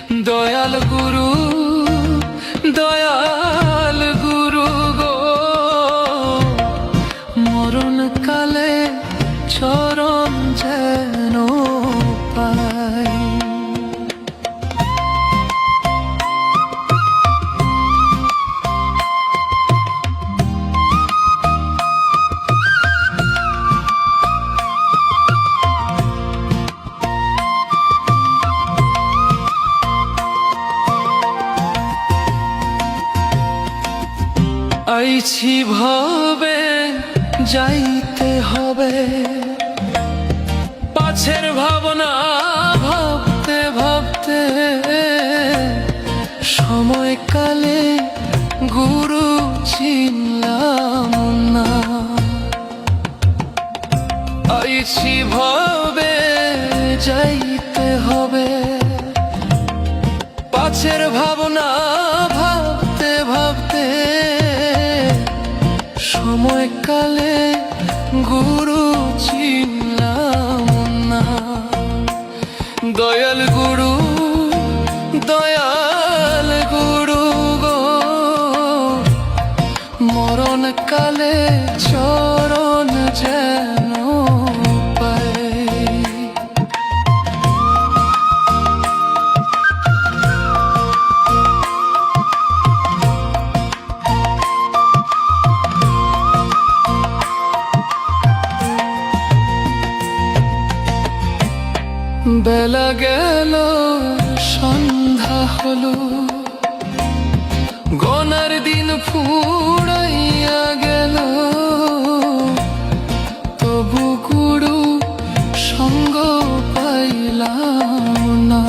দয়াল গুরু, দয়াল গুরু গো, মরণ কালে চরণ যেন পাই। আইছি ভবে যাইতে হবে, পাছের ভাবনা ভাবতে ভাবতে সময়কালে গুরু চিনলাম না। আইছি ভবে যাইতে হবে, পাছের ভাবনা ভাবতে ভাবতে সময়কালে গুরু চিনলাম না। দয়াল গুরু, দয়াল গুরু গো, মরণ কালে চরণ যেন পাই। বেলা গেল সন্ধ্যা হলো, গনার দিন ফুরাইয়া গেল, তবু গুরু সঙ্গ পাইলাম না।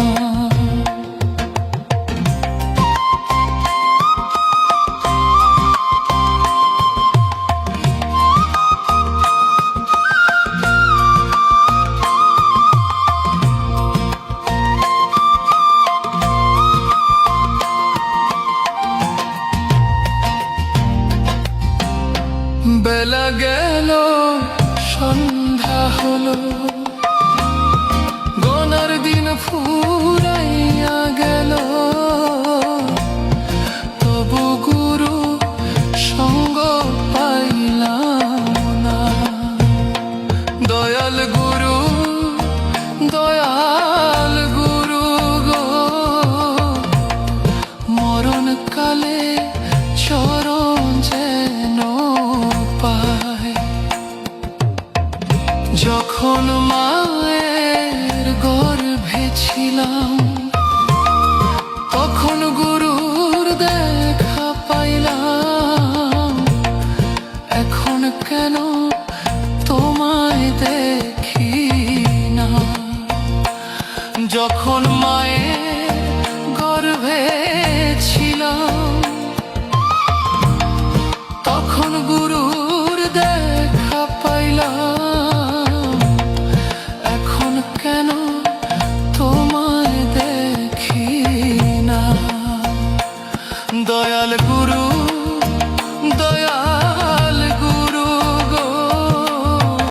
বেলা গেল সন্ধ্যা হলো, গনার দিন ফুরাইয়া গেল, তবু গুরু সঙ্গ পাইলাম না। দয়াল গুরু, দয়াল গুরু গো, মরণ কালে চরণ যেন পাই। যখন মায়ের গর্ভে ছিলাম, তখন গুরুর দেখা পাইলাম, এখন কেন তোমায় দেখি না। যখন মায়ের গর্ভে ছিলাম, তখন গুরু